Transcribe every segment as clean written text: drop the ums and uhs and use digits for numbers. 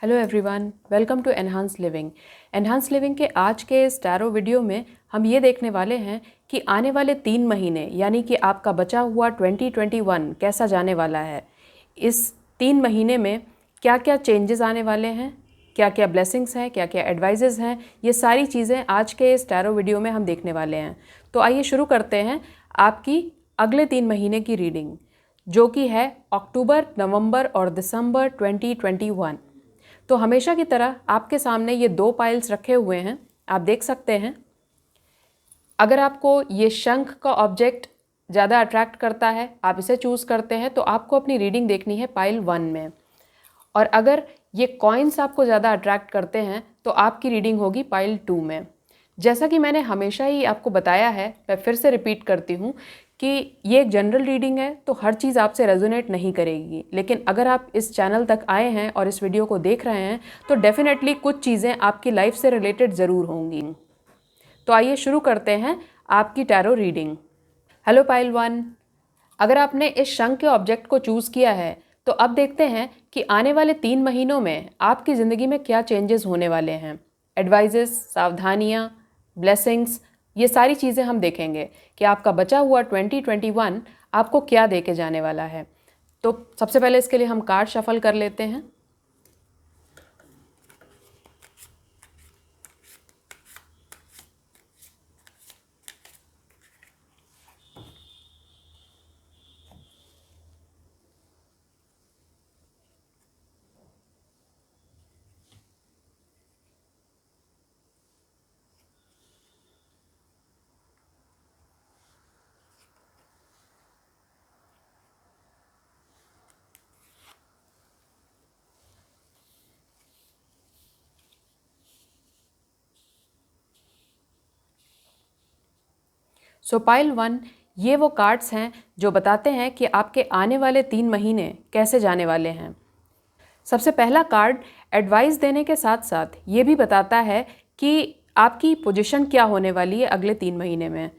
Hello everyone, welcome to enhance living. Enhance living के आज के इस टैरो वीडियो में हम ये देखने वाले हैं कि आने वाले 3 महीने यानी कि आपका बचा हुआ 2021 कैसा जाने वाला है। इस 3 महीने में क्या क्या चेंजेस आने वाले हैं, क्या क्या ब्लेसिंग्स हैं, क्या क्या एडवाइजेज़ हैं, ये सारी चीज़ें आज के इस टैरो वीडियो में हम देखने वाले हैं। तो आइए शुरू करते हैं आपकी अगले 3 महीने की रीडिंग, जो कि है अक्टूबर, नवंबर और दिसंबर 2021। तो हमेशा की तरह आपके सामने ये 2 पाइल्स रखे हुए हैं, आप देख सकते हैं। अगर आपको ये शंख का ऑब्जेक्ट ज़्यादा अट्रैक्ट करता है, आप इसे चूज़ करते हैं, तो आपको अपनी रीडिंग देखनी है पाइल 1 में। और अगर ये कॉइन्स आपको ज़्यादा अट्रैक्ट करते हैं तो आपकी रीडिंग होगी पाइल 2 में। जैसा कि मैंने हमेशा ही आपको बताया है, मैं फिर से रिपीट करती हूँ कि ये एक जनरल रीडिंग है, तो हर चीज़ आपसे रेजोनेट नहीं करेगी। लेकिन अगर आप इस चैनल तक आए हैं और इस वीडियो को देख रहे हैं तो डेफिनेटली कुछ चीज़ें आपकी लाइफ से रिलेटेड ज़रूर होंगी। तो आइए शुरू करते हैं आपकी टैरो रीडिंग। हेलो पाइल 1, अगर आपने इस शंख के ऑब्जेक्ट को चूज़ किया है तो अब देखते हैं कि आने वाले 3 महीनों में आपकी ज़िंदगी में क्या चेंजेस होने वाले हैं। एडवाइजेस, सावधानियाँ, ब्लेसिंग्स, ये सारी चीज़ें हम देखेंगे कि आपका बचा हुआ 2021 आपको क्या दे के जाने वाला है। तो सबसे पहले इसके लिए हम कार्ड शफल कर लेते हैं। सो पाइल 1, ये वो कार्ड्स हैं जो बताते हैं कि आपके आने वाले 3 महीने कैसे जाने वाले हैं। सबसे पहला कार्ड एडवाइस देने के साथ साथ ये भी बताता है कि आपकी पोजीशन क्या होने वाली है अगले 3 महीने में।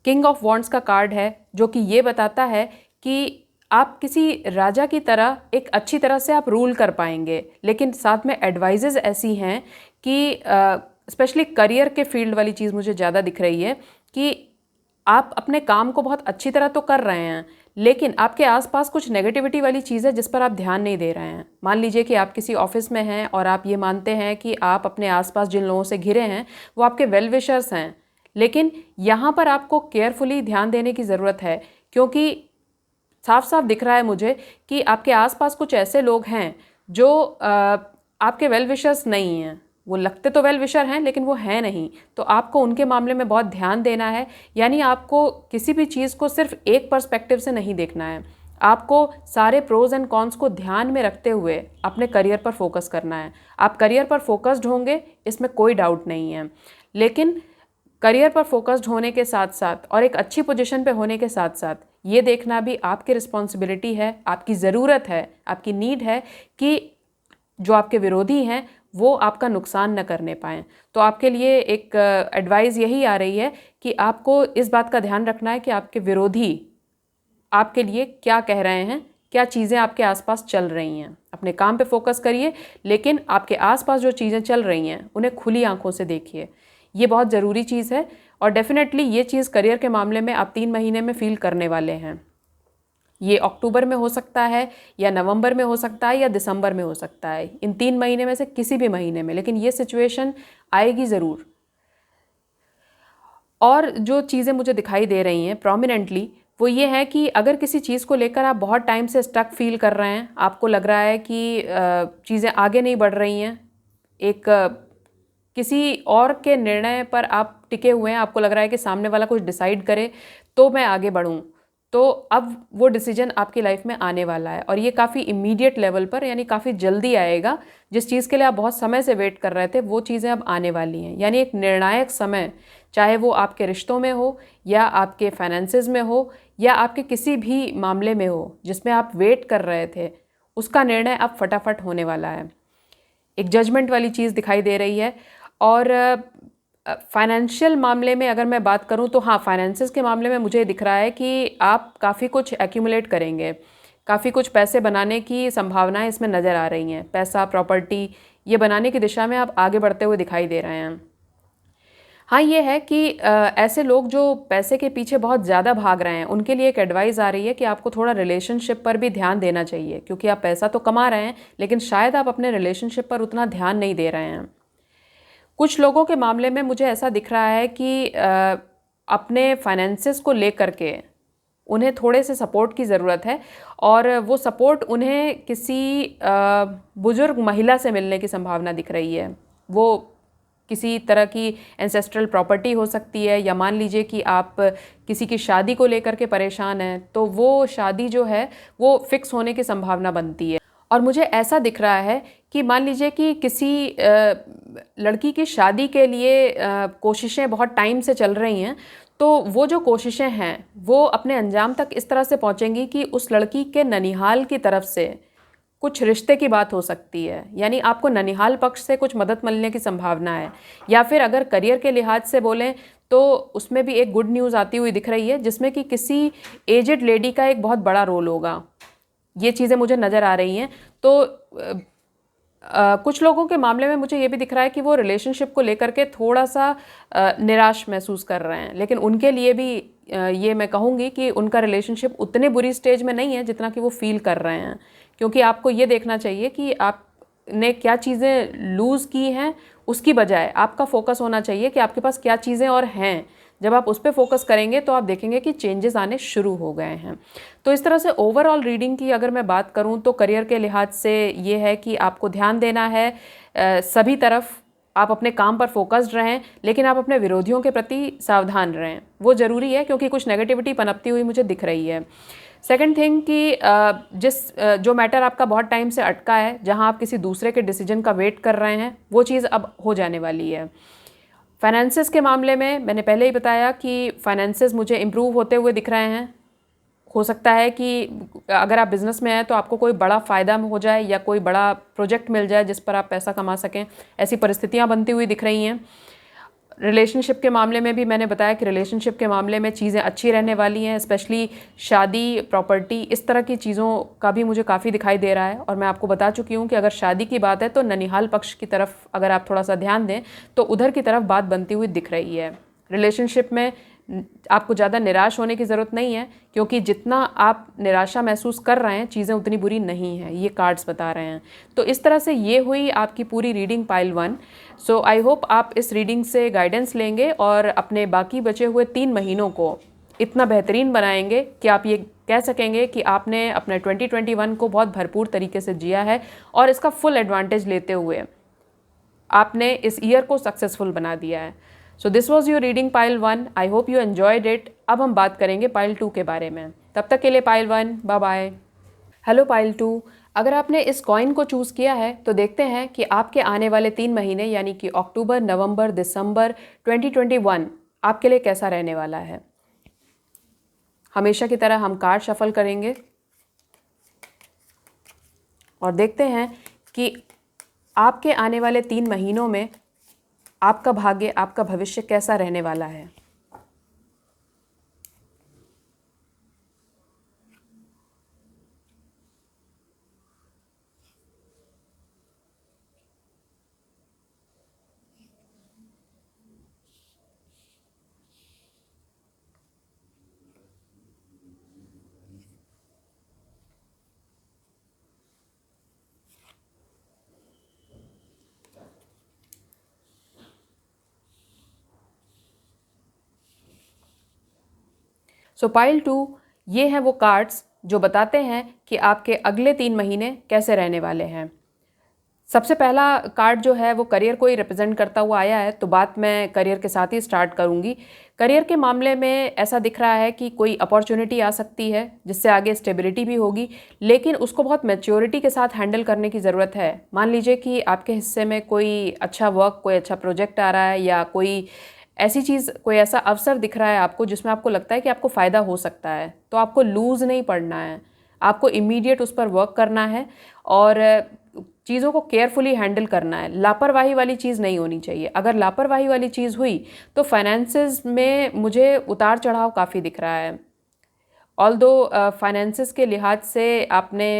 किंग ऑफ वॉन्ड्स का कार्ड है जो कि ये बताता है कि आप किसी राजा की तरह एक अच्छी तरह से आप रूल कर पाएंगे। लेकिन साथ में एडवाइजेज ऐसी हैं कि स्पेशली करियर के फील्ड वाली चीज़ मुझे ज़्यादा दिख रही है कि आप अपने काम को बहुत अच्छी तरह तो कर रहे हैं, लेकिन आपके आसपास कुछ नेगेटिविटी वाली चीज़ है जिस पर आप ध्यान नहीं दे रहे हैं। मान लीजिए कि आप किसी ऑफिस में हैं और आप ये मानते हैं कि आप अपने आसपास जिन लोगों से घिरे हैं वो आपके वेल विशर्स हैं, लेकिन यहाँ पर आपको केयरफुली ध्यान देने की ज़रूरत है, क्योंकि साफ साफ दिख रहा है मुझे कि आपके आसपास कुछ ऐसे लोग हैं जो आपके वेल विशर्स नहीं हैं। वो लगते तो वेल विशर हैं लेकिन वो हैं नहीं। तो आपको उनके मामले में बहुत ध्यान देना है, यानी आपको किसी भी चीज़ को सिर्फ एक पर्सपेक्टिव से नहीं देखना है। आपको सारे प्रोज एंड कॉन्स को ध्यान में रखते हुए अपने करियर पर फोकस करना है। आप करियर पर फोकस्ड होंगे, इसमें कोई डाउट नहीं है, लेकिन करियर पर फोकस्ड होने के साथ साथ और एक अच्छी पोजीशन पे होने के साथ साथ ये देखना भी आपकी रिस्पॉन्सिबिलिटी है, आपकी ज़रूरत है, आपकी नीड है कि जो आपके विरोधी हैं वो आपका नुकसान न करने पाएँ। तो आपके लिए एक एडवाइस यही आ रही है कि आपको इस बात का ध्यान रखना है कि आपके विरोधी आपके लिए क्या कह रहे हैं, क्या चीज़ें आपके आसपास चल रही हैं। अपने काम पे फोकस करिए, लेकिन आपके आसपास जो चीज़ें चल रही हैं उन्हें खुली आंखों से देखिए। ये बहुत ज़रूरी चीज़ है और डेफिनेटली ये चीज़ करियर के मामले में आप 3 महीने में फील करने वाले हैं। ये अक्टूबर में हो सकता है या नवंबर में हो सकता है या दिसंबर में हो सकता है, इन 3 महीने में से किसी भी महीने में, लेकिन ये सिचुएशन आएगी ज़रूर। और जो चीज़ें मुझे दिखाई दे रही हैं प्रोमिनेंटली वो ये है कि अगर किसी चीज़ को लेकर आप बहुत टाइम से स्टक फील कर रहे हैं, आपको लग रहा है कि चीज़ें आगे नहीं बढ़ रही हैं, एक किसी और के निर्णय पर आप टिके हुए हैं, आपको लग रहा है कि सामने वाला कुछ डिसाइड करे तो मैं आगे बढ़ूं, तो अब वो डिसीजन आपकी लाइफ में आने वाला है और ये काफ़ी इमीडिएट लेवल पर, यानी काफ़ी जल्दी आएगा। जिस चीज़ के लिए आप बहुत समय से वेट कर रहे थे वो चीज़ें अब आने वाली हैं, यानी एक निर्णायक समय, चाहे वो आपके रिश्तों में हो या आपके फाइनेंसेस में हो या आपके किसी भी मामले में हो जिसमें आप वेट कर रहे थे, उसका निर्णय अब फटाफट होने वाला है। एक जजमेंट वाली चीज़ दिखाई दे रही है। और फाइनेंशियल मामले में अगर मैं बात करूं तो हाँ, फाइनेंसेस के मामले में मुझे दिख रहा है कि आप काफ़ी कुछ एक्यूमुलेट करेंगे, काफ़ी कुछ पैसे बनाने की संभावनाएं इसमें नज़र आ रही हैं। पैसा, प्रॉपर्टी, ये बनाने की दिशा में आप आगे बढ़ते हुए दिखाई दे रहे हैं। हाँ, ये है कि ऐसे लोग जो पैसे के पीछे बहुत ज़्यादा भाग रहे हैं, उनके लिए एक एडवाइस आ रही है कि आपको थोड़ा रिलेशनशिप पर भी ध्यान देना चाहिए, क्योंकि आप पैसा तो कमा रहे हैं, लेकिन शायद आप अपने रिलेशनशिप पर उतना ध्यान नहीं दे रहे हैं। कुछ लोगों के मामले में मुझे ऐसा दिख रहा है कि अपने फाइनेंसेस को लेकर के उन्हें थोड़े से सपोर्ट की ज़रूरत है, और वो सपोर्ट उन्हें किसी बुजुर्ग महिला से मिलने की संभावना दिख रही है। वो किसी तरह की एंसेस्ट्रल प्रॉपर्टी हो सकती है, या मान लीजिए कि आप किसी की शादी को लेकर के परेशान हैं, तो वो शादी जो है वो फिक्स होने की संभावना बनती है। और मुझे ऐसा दिख रहा है कि मान लीजिए कि किसी लड़की की शादी के लिए कोशिशें बहुत टाइम से चल रही हैं, तो वो जो कोशिशें हैं वो अपने अंजाम तक इस तरह से पहुंचेंगी कि उस लड़की के ननिहाल की तरफ से कुछ रिश्ते की बात हो सकती है, यानी आपको ननिहाल पक्ष से कुछ मदद मिलने की संभावना है। या फिर अगर करियर के लिहाज से बोलें तो उसमें भी एक गुड न्यूज़ आती हुई दिख रही है, जिसमें कि किसी एजेड लेडी का एक बहुत बड़ा रोल होगा। ये चीज़ें मुझे नज़र आ रही हैं। तो कुछ लोगों के मामले में मुझे ये भी दिख रहा है कि वो रिलेशनशिप को लेकर के थोड़ा सा निराश महसूस कर रहे हैं, लेकिन उनके लिए भी ये मैं कहूँगी कि उनका रिलेशनशिप उतने बुरी स्टेज में नहीं है जितना कि वो फील कर रहे हैं। क्योंकि आपको ये देखना चाहिए कि आपने क्या चीज़ें लूज़ की हैं, उसकी बजाय आपका फोकस होना चाहिए कि आपके पास क्या चीज़ें और हैं। जब आप उस पर फोकस करेंगे तो आप देखेंगे कि चेंजेस आने शुरू हो गए हैं। तो इस तरह से ओवरऑल रीडिंग की अगर मैं बात करूं तो करियर के लिहाज से ये है कि आपको ध्यान देना है सभी तरफ। आप अपने काम पर फोकस्ड रहें, लेकिन आप अपने विरोधियों के प्रति सावधान रहें, वो ज़रूरी है, क्योंकि कुछ नेगेटिविटी पनपती हुई मुझे दिख रही है। सेकंड थिंग कि जो मैटर आपका बहुत टाइम से अटका है, जहां आप किसी दूसरे के डिसीजन का वेट कर रहे हैं, वो चीज़ अब हो जाने वाली है। फाइनेंसेस के मामले में मैंने पहले ही बताया कि फाइनेंसेस मुझे इम्प्रूव होते हुए दिख रहे हैं। हो सकता है कि अगर आप बिज़नेस में हैं तो आपको कोई बड़ा फ़ायदा हो जाए, या कोई बड़ा प्रोजेक्ट मिल जाए जिस पर आप पैसा कमा सकें, ऐसी परिस्थितियां बनती हुई दिख रही हैं। रिलेशनशिप के मामले में भी मैंने बताया कि रिलेशनशिप के मामले में चीज़ें अच्छी रहने वाली हैं, स्पेशली शादी, प्रॉपर्टी, इस तरह की चीज़ों का भी मुझे काफ़ी दिखाई दे रहा है। और मैं आपको बता चुकी हूँ कि अगर शादी की बात है तो ननिहाल पक्ष की तरफ अगर आप थोड़ा सा ध्यान दें तो उधर की तरफ बात बनती हुई दिख रही है। रिलेशनशिप में आपको ज़्यादा निराश होने की ज़रूरत नहीं है, क्योंकि जितना आप निराशा महसूस कर रहे हैं चीज़ें उतनी बुरी नहीं हैं, ये कार्ड्स बता रहे हैं। तो इस तरह से ये हुई आपकी पूरी reading pile 1। So I hope आप इस रीडिंग से गाइडेंस लेंगे और अपने बाकी बचे हुए 3 महीनों को इतना बेहतरीन बनाएंगे कि आप ये कह सकेंगे कि आपने अपने 2021 को बहुत भरपूर तरीके से जिया है, और इसका फुल एडवांटेज लेते हुए आपने इस ईयर को सक्सेसफुल बना दिया है। So this was your reading pile 1। I hope you enjoyed it. अब हम बात करेंगे पाइल 2 के बारे में। तब तक के लिए pile 1 bye bye. Hello pile 2, अगर आपने इस कॉइन को चूज़ किया है तो देखते हैं कि आपके आने वाले 3 महीने यानी कि अक्टूबर, नवंबर, दिसंबर 2021 आपके लिए कैसा रहने वाला है। हमेशा की तरह हम कार्ड शफल करेंगे और देखते हैं कि आपके आने वाले 3 महीनों में आपका भाग्य, आपका भविष्य कैसा रहने वाला है। सो पाइल 2 ये हैं वो कार्ड्स जो बताते हैं कि आपके अगले 3 महीने कैसे रहने वाले हैं। सबसे पहला कार्ड जो है वो करियर को ही रिप्रेजेंट करता हुआ आया है, तो बात मैं करियर के साथ ही स्टार्ट करूंगी। करियर के मामले में ऐसा दिख रहा है कि कोई अपॉर्चुनिटी आ सकती है जिससे आगे स्टेबिलिटी भी होगी, लेकिन उसको बहुत मैच्योरिटी के साथ हैंडल करने की ज़रूरत है। मान लीजिए कि आपके हिस्से में कोई अच्छा वर्क, कोई अच्छा प्रोजेक्ट आ रहा है, या कोई ऐसी चीज़, कोई ऐसा अवसर दिख रहा है आपको जिसमें आपको लगता है कि आपको फ़ायदा हो सकता है, तो आपको लूज़ नहीं पड़ना है, आपको इमीडिएट उस पर वर्क करना है और चीज़ों को केयरफुली हैंडल करना है। लापरवाही वाली चीज़ नहीं होनी चाहिए। अगर लापरवाही वाली चीज़ हुई तो फाइनेंसेस में मुझे उतार चढ़ाव काफ़ी दिख रहा है, ऑल्दो फाइनेंसेस के लिहाज से आपने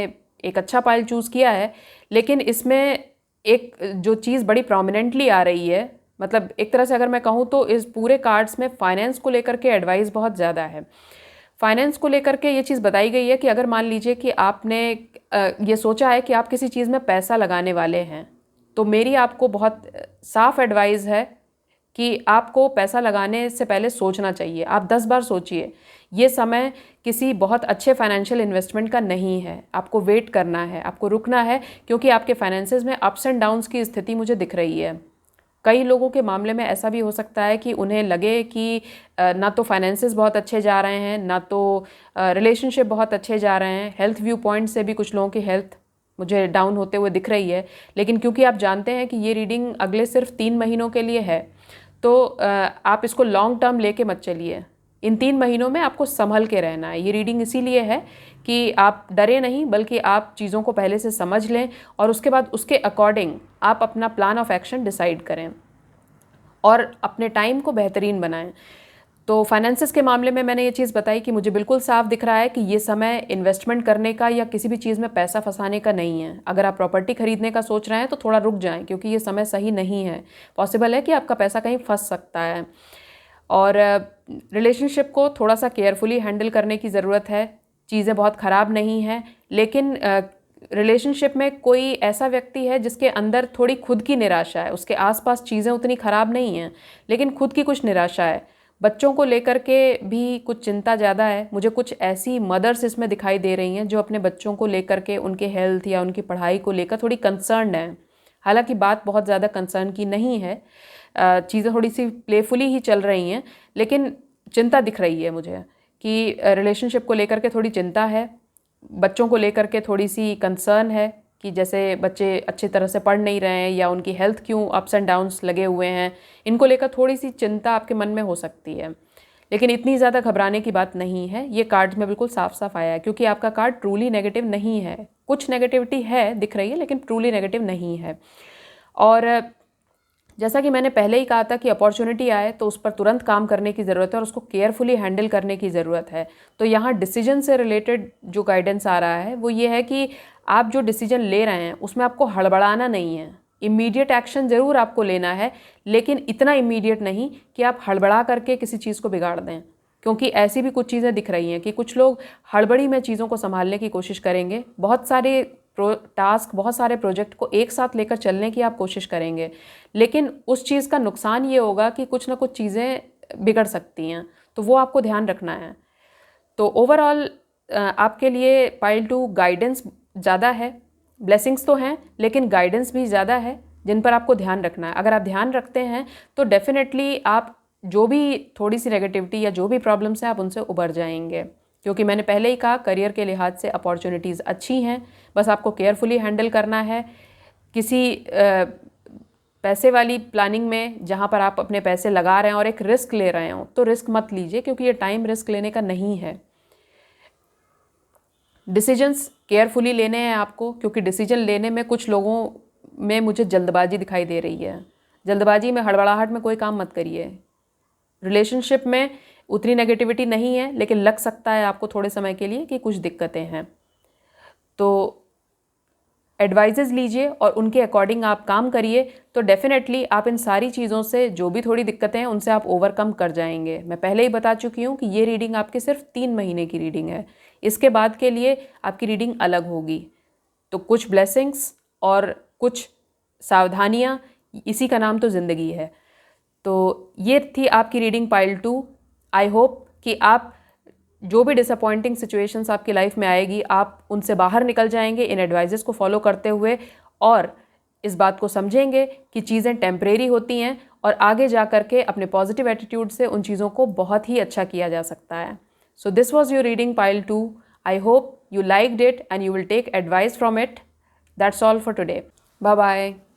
एक अच्छा पाइल चूज़ किया है, लेकिन इसमें एक जो चीज़ बड़ी प्रोमिनेंटली आ रही है, मतलब एक तरह से अगर मैं कहूँ तो इस पूरे कार्ड्स में फाइनेंस को लेकर के एडवाइस बहुत ज़्यादा है। फाइनेंस को लेकर के ये चीज़ बताई गई है कि अगर मान लीजिए कि आपने ये सोचा है कि आप किसी चीज़ में पैसा लगाने वाले हैं, तो मेरी आपको बहुत साफ एडवाइस है कि आपको पैसा लगाने से पहले सोचना चाहिए। आप 10 बार सोचिए। ये समय किसी बहुत अच्छे फाइनेंशियल इन्वेस्टमेंट का नहीं है। आपको वेट करना है, आपको रुकना है, क्योंकि आपके फाइनेंसेस में अप्स एंड डाउन्स की स्थिति मुझे दिख रही है। कई लोगों के मामले में ऐसा भी हो सकता है कि उन्हें लगे कि ना तो फाइनेंसेस बहुत अच्छे जा रहे हैं, ना तो रिलेशनशिप बहुत अच्छे जा रहे हैं। हेल्थ व्यू पॉइंट से भी कुछ लोगों की हेल्थ मुझे डाउन होते हुए दिख रही है। लेकिन क्योंकि आप जानते हैं कि ये रीडिंग अगले सिर्फ 3 महीनों के लिए है, तो आप इसको लॉन्ग टर्म लेके मत चलिए। इन 3 महीनों में आपको संभल के रहना है। ये रीडिंग इसीलिए है कि आप डरे नहीं, बल्कि आप चीज़ों को पहले से समझ लें और उसके बाद उसके अकॉर्डिंग आप अपना प्लान ऑफ एक्शन डिसाइड करें और अपने टाइम को बेहतरीन बनाएं। तो फाइनेंसेस के मामले में मैंने ये चीज़ बताई कि मुझे बिल्कुल साफ दिख रहा है कि ये समय इन्वेस्टमेंट करने का या किसी भी चीज़ में पैसा फंसाने का नहीं है। अगर आप प्रॉपर्टी खरीदने का सोच रहे हैं तो थोड़ा रुक जाएं, क्योंकि ये समय सही नहीं है। पॉसिबल है कि आपका पैसा कहीं फंस सकता है। और रिलेशनशिप को थोड़ा सा केयरफुली हैंडल करने की ज़रूरत है। चीज़ें बहुत ख़राब नहीं हैं, लेकिन रिलेशनशिप में कोई ऐसा व्यक्ति है जिसके अंदर थोड़ी खुद की निराशा है। उसके आसपास चीज़ें उतनी ख़राब नहीं हैं, लेकिन खुद की कुछ निराशा है। बच्चों को लेकर के भी कुछ चिंता ज़्यादा है। मुझे कुछ ऐसी मदर्स इसमें दिखाई दे रही हैं जो अपने बच्चों को लेकर के, उनके हेल्थ या उनकी पढ़ाई को लेकर थोड़ी कंसर्न्ड हैं। हालांकि बात बहुत ज़्यादा कंसर्न की नहीं है, चीज़ें थोड़ी सी प्लेफुली ही चल रही हैं, लेकिन चिंता दिख रही है मुझे कि रिलेशनशिप को लेकर के थोड़ी चिंता है। बच्चों को लेकर के थोड़ी सी कंसर्न है कि जैसे बच्चे अच्छी तरह से पढ़ नहीं रहे हैं या उनकी हेल्थ क्यों अप्स एंड डाउन्स लगे हुए हैं, इनको लेकर थोड़ी सी चिंता आपके मन में हो सकती है। लेकिन इतनी ज़्यादा घबराने की बात नहीं है। ये कार्ड्स में बिल्कुल साफ साफ आया है, क्योंकि आपका कार्ड ट्रूली नेगेटिव नहीं है। कुछ नेगेटिविटी है दिख रही है, लेकिन ट्रूली नेगेटिव नहीं है। और जैसा कि मैंने पहले ही कहा था कि अपॉर्चुनिटी आए तो उस पर तुरंत काम करने की ज़रूरत है और उसको केयरफुली हैंडल करने की ज़रूरत है। तो यहाँ डिसीजन से रिलेटेड जो गाइडेंस आ रहा है वो ये है कि आप जो डिसीजन ले रहे हैं उसमें आपको हड़बड़ाना नहीं है। इमीडिएट एक्शन ज़रूर आपको लेना है, लेकिन इतना इमीडिएट नहीं कि आप हड़बड़ा करके किसी चीज़ को बिगाड़ दें। क्योंकि ऐसी भी कुछ चीज़ें दिख रही हैं कि कुछ लोग हड़बड़ी में चीज़ों को संभालने की कोशिश करेंगे। बहुत सारे टास्क, बहुत सारे प्रोजेक्ट को एक साथ लेकर चलने की आप कोशिश करेंगे, लेकिन उस चीज़ का नुकसान ये होगा कि कुछ ना कुछ चीज़ें बिगड़ सकती हैं। तो वो आपको ध्यान रखना है। तो ओवरऑल आपके लिए पाइल 2 गाइडेंस ज़्यादा है। ब्लेसिंग्स तो हैं, लेकिन गाइडेंस भी ज़्यादा है जिन पर आपको ध्यान रखना है। अगर आप ध्यान रखते हैं तो डेफिनेटली आप जो भी थोड़ी सी नेगेटिविटी या जो भी प्रॉब्लम्स हैं आप उनसे उबर जाएंगे। क्योंकि मैंने पहले ही कहा, करियर के लिहाज से अपॉर्चुनिटीज़ अच्छी हैं, बस आपको केयरफुली हैंडल करना है। किसी पैसे वाली प्लानिंग में जहाँ पर आप अपने पैसे लगा रहे हैं और एक रिस्क ले रहे हो, तो रिस्क मत लीजिए, क्योंकि ये टाइम रिस्क लेने का नहीं है। डिसीजंस केयरफुली लेने हैं आपको, क्योंकि डिसीजन लेने में कुछ लोगों में मुझे जल्दबाजी दिखाई दे रही है। जल्दबाजी में, हड़बड़ाहट में कोई काम मत करिए। रिलेशनशिप में उतनी नेगेटिविटी नहीं है, लेकिन लग सकता है आपको थोड़े समय के लिए कि कुछ दिक्कतें हैं। तो एडवाइजेज़ लीजिए और उनके अकॉर्डिंग आप काम करिए, तो डेफिनेटली आप इन सारी चीज़ों से, जो भी थोड़ी दिक्कतें हैं उनसे आप ओवरकम कर जाएंगे। मैं पहले ही बता चुकी हूँ कि ये रीडिंग आपकी सिर्फ 3 महीने की रीडिंग है। इसके बाद के लिए आपकी रीडिंग अलग होगी। तो कुछ ब्लेसिंग्स और कुछ सावधानियाँ, इसी का नाम तो ज़िंदगी है। तो ये थी आपकी रीडिंग पाइल 2। आई होप कि आप जो भी डिसअपॉइंटिंग सिचुएशंस आपकी लाइफ में आएगी, आप उनसे बाहर निकल जाएंगे इन एडवाइजेस को फॉलो करते हुए, और इस बात को समझेंगे कि चीज़ें टेम्परेरी होती हैं और आगे जा कर के अपने पॉजिटिव एटीट्यूड से उन चीज़ों को बहुत ही अच्छा किया जा सकता है। So this was your reading pile 2। I hope you liked it and you will take advice from it. That's all for today. Bye bye.